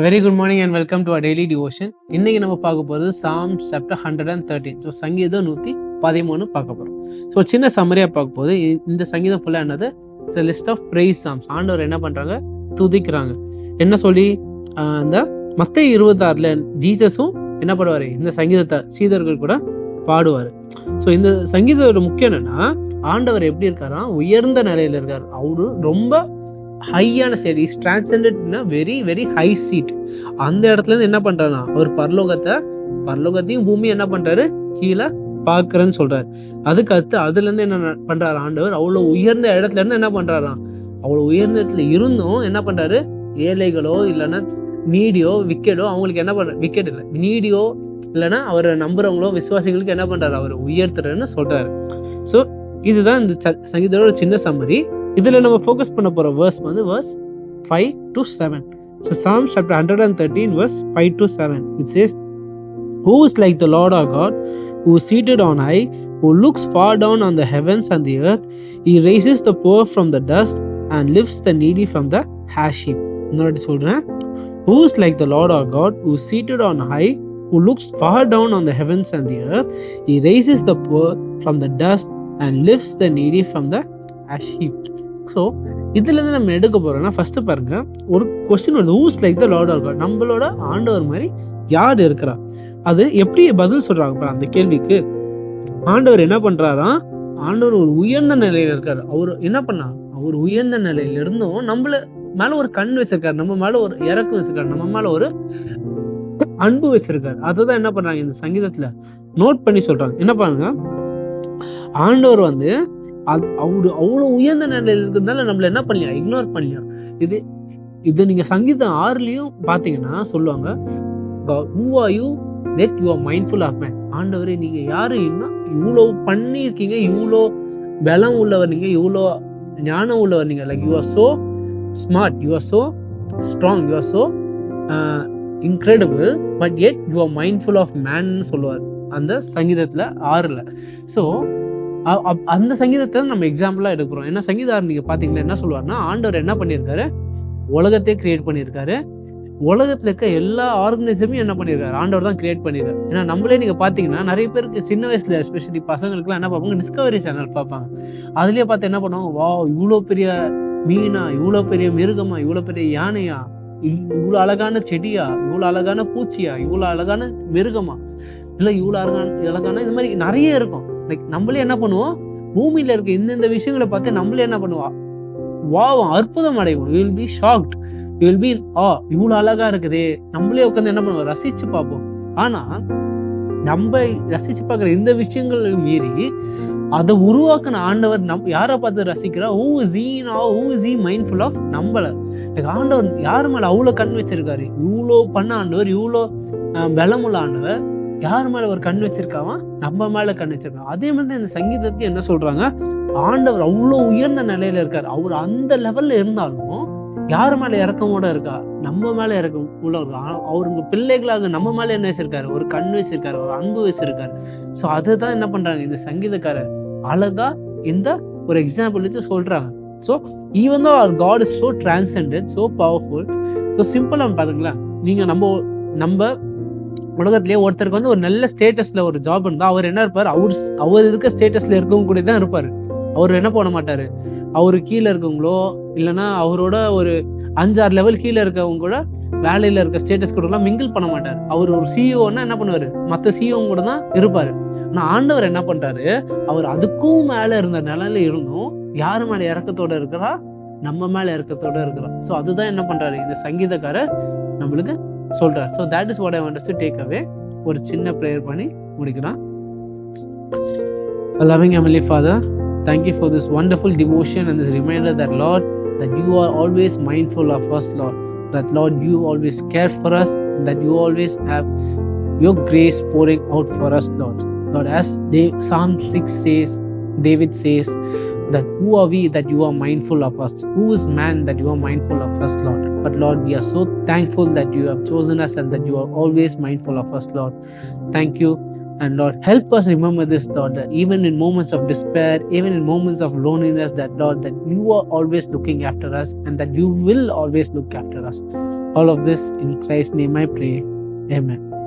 Very good morning and welcome to a daily devotion. இன்னைக்கு நம்ம பார்க்க போகிறது சாம் சாப்டர் 113. ஸோ சங்கீதம் 113 பார்க்க போகிறோம். ஸோ சின்ன சம்மரியாக பார்க்க போது இந்த சங்கீதம் ஃபுல்லாக என்னது, it's a list of praise psalms. ஆண்டவர் என்ன பண்ணுறாங்க, துதிக்கிறாங்க. என்ன சொல்லி அந்த மத்தேயு 26 ஜீசஸும் என்ன பண்ணுவார், இந்த சங்கீதத்தை சீடர்கள் கூட பாடுவார். ஸோ இந்த சங்கீதத்தோட முக்கியம் என்னன்னா, ஆண்டவர் எப்படி இருக்காரா, உயர்ந்த நிலையில் இருக்கார். அவரு ரொம்ப ஹையான சைட், இஸ் டிரான்செண்டட்னா வெரி வெரி ஹை சீட். அந்த இடத்துல இருந்து என்ன பண்றாருன்னா, அவர் பரலோகத்தையும் பூமி என்ன பண்றாரு, கீழே பாக்குறேன்னு சொல்றாரு. அதுக்கு அடுத்து அதுல இருந்து என்ன பண்றாரு ஆண்டவர், அவ்வளவு உயர்ந்த இடத்துல இருந்து என்ன பண்றாராம், அவ்வளவு உயர்ந்த இடத்துல இருந்தும் என்ன பண்றாரு, ஏழைகளோ இல்லைன்னா நீடியோ விக்கெடோ, அவங்களுக்கு என்ன பண்ற, விக்கெட் இல்லை நீடியோ இல்லைன்னா அவரை நம்புறவங்களோ விசுவாசிகளுக்கு என்ன பண்றாரு, அவர் உயர்த்துறன்னு சொல்றாரு. ஸோ இதுதான் இந்த சங்கீதத்தோட சின்ன சம்மரி. இதுல நம்ம ஃபோக்கஸ் பண்ண போற வேர்ஸ் வந்து verse 5 to 7. So Psalm chapter 113 verse 5 to 7. It says, "Who is like the Lord our God, who is seated on high, who looks far down on the heavens and the earth. He raises the poor from the dust and lifts the needy from the ash heap." இன்னொரு சொல்றேன். Who is like the Lord our God, who is seated on high, who looks far down on the heavens and the earth. He raises the poor from the dust and lifts the needy from the ash heap. So இதுலேருந்து நம்ம எடுக்க போகிறோம்னா, first பாருங்க, ஒரு question வருது, who's like the Lord or God, நம்மளோட ஆண்டவர் மாதிரி யார் இருக்கிறா, அது எப்படி பதில் சொல்கிறாங்க அந்த கேள்விக்கு. ஆண்டவர் என்ன பண்ணுறாராம், ஆண்டவர் ஒரு உயர்ந்த நிலையில் இருக்கார். அவர் என்ன பண்ணா, அவர் உயர்ந்த நிலையில இருந்தும் நம்மள மேலே ஒரு கண் வச்சிருக்காரு, நம்ம மேலே ஒரு இறக்கம் வச்சிருக்காரு, நம்ம மேலே ஒரு அன்பு வச்சிருக்காரு. அதுதான் என்ன பண்ணுறாங்க இந்த சங்கீதத்தில் நோட் பண்ணி சொல்கிறாங்க. என்ன பண்ணுங்க, ஆண்டவர் வந்து அவரு அவ்வளோ உயர்ந்த நிலையில் இருக்கிறதுனால நம்மள என்ன பண்ணலாம், இக்னோர் பண்ணலாம். இது நீங்க சங்கீதம் 6லயும் பாத்தீங்கன்னா சொல்லுவாங்க, who are you that you are mindful of man. ஆண்டவரே நீங்க யாரு, இன்னும் இவ்வளோ பண்ணியிருக்கீங்க, இவ்வளோ பலம் உள்ளவர், நீங்க இவ்வளோ ஞானம் உள்ளவர், நீங்க like you are so smart, you are so strong, you are so incredible, but yet you are mindful of man சொல்லுவார் அந்த சங்கீதத்துல 6ல். ஸோ அந்த சங்கீதத்தை நம்ம எக்ஸாம்பிளா எடுக்கிறோம். ஏன்னா சங்கீதார் நீங்க பாத்தீங்கன்னா என்ன சொல்லுவாருன்னா, ஆண்டவர் என்ன பண்ணியிருக்காரு, உலகத்தையே கிரியேட் பண்ணியிருக்காரு. உலகத்துல இருக்க எல்லா ஆர்கனைசமையும் என்ன பண்ணியிருக்காரு, ஆண்டவர் தான் கிரியேட் பண்ணியிருக்காரு. ஏன்னா நம்மளே நீங்க பாத்தீங்கன்னா நிறைய பேருக்கு சின்ன வயசுல எஸ்பெஷலி பசங்களுக்குலாம் என்ன பார்ப்பாங்க, டிஸ்கவரி சேனல் பார்ப்பாங்க. அதுலயே பார்த்து என்ன பண்ணுவாங்க, வா இவ்வளோ பெரிய மீனா, இவ்வளோ பெரிய மிருகமா, இவ்வளோ பெரிய யானையா, இவ்வளோ அழகான செடியா, இவ்வளோ அழகான பூச்சியா, இவ்வளோ அழகான மிருகமா, இல்லை இவ்வளோ அழகான இது மாதிரி நிறைய இருக்கும். லைக் நம்மளே என்ன பண்ணுவோம், பூமியில இருக்க இந்த விஷயங்களை பார்த்து நம்மளே என்ன பண்ணுவோம், வாவ் அற்புதம் அடைவோம். You will be shocked, you will be இவ்வளவு அழகா இருக்குதே, நம்மளே உட்காந்து என்ன பண்ணுவோம், ரசிச்சு பார்ப்போம். ஆனா நம்ம ரசிச்சு பார்க்குற இந்த விஷயங்களையும் மீறி அதை உருவாக்கின ஆண்டவர் யாரை பார்த்து ரசிக்கிறா, who is he mindful of நம்மள. லைக் ஆண்டவர் யார் மேல அவ்வளோ கண் வச்சிருக்காரு, இவ்வளோ பண்ண ஆண்டவர், இவ்வளோ பலமுள்ள ஆண்டவர் யார் மேல ஒரு கண் வச்சிருக்காவா, நம்ம மேல கண் வச்சிருக்கான். அதே மாதிரி இந்த சங்கீதத்தையும் என்ன சொல்றாங்க, ஆண்டவர் அவ்வளோ உயர்ந்த நிலையில இருக்காரு. அவர் அந்த லெவல்ல இருந்தாலும் யார் மேல இறக்கமோட இருக்கா, நம்ம மேல இறக்கம் உள்ள அவருங்க பிள்ளைகளாக நம்ம மேல என்ன வச்சிருக்காரு, ஒரு கண் வச்சிருக்காரு, ஒரு அன்பு வச்சிருக்காரு. ஸோ அதுதான் என்ன பண்றாங்க இந்த சங்கீதக்காரர் அழகா இந்த ஒரு எக்ஸாம்பிள் வச்சு சொல்றாங்க. ஸோ ஈவன் தோ அவர் God is so transcended, so powerful. So சிம்பிளா பாருங்களேன், நீங்க நம்ம உலகத்திலேயே ஒருத்தருக்கு வந்து ஒரு நல்ல ஸ்டேட்டஸ்ல ஒரு ஜாப் இருந்தா அவர் என்ன இருப்பார், அவர் இருக்க ஸ்டேட்டஸ்ல இருக்கவங்க கூட தான் இருப்பாரு. அவர் என்ன பண்ண மாட்டாரு, அவரு கீழே இருக்கவங்களோ இல்லைன்னா அவரோட ஒரு 5-6 லெவல் கீழே இருக்கவங்க கூட வேலையில இருக்க ஸ்டேட்டஸ் கூட எல்லாம் மிங்கிள் பண்ண மாட்டாரு. அவர் ஒரு சிஇஓன்னா என்ன பண்ணுவாரு, மற்ற சிஇஓ கூட தான் இருப்பாரு. ஆனா ஆண்டவர் என்ன பண்றாரு, அவர் அதுக்கும் மேல இருந்த நிலையில இருந்தும் யாரு மேல இறக்கத்தோட இருக்கிறா, நம்ம மேல இறக்கத்தோட இருக்கிறோம். ஸோ அதுதான் என்ன பண்றாரு இந்த சங்கீதக்காரர் நம்மளுக்கு சொல்றார். So that is what I want us to take away. ஒரு சின்ன ப்ரேயர் பண்ணி முடிக்கலாம். Loving Heavenly Father, thank you for this wonderful devotion and this reminder that Lord, that you are always mindful of us, Lord. That Lord, you always care for us, and that you always have your grace pouring out for us, Lord. Lord, as Psalm 6 says, David says that who are we that you are mindful of us? Who is man that you are mindful of us, Lord? But Lord, we are so thankful that you have chosen us and that you are always mindful of us, Lord. Thank you And Lord, help us remember this, Lord, that even in moments of despair, even in moments of loneliness, that Lord, that you are always looking after us and that you will always look after us. All of this in Christ's name I pray. Amen.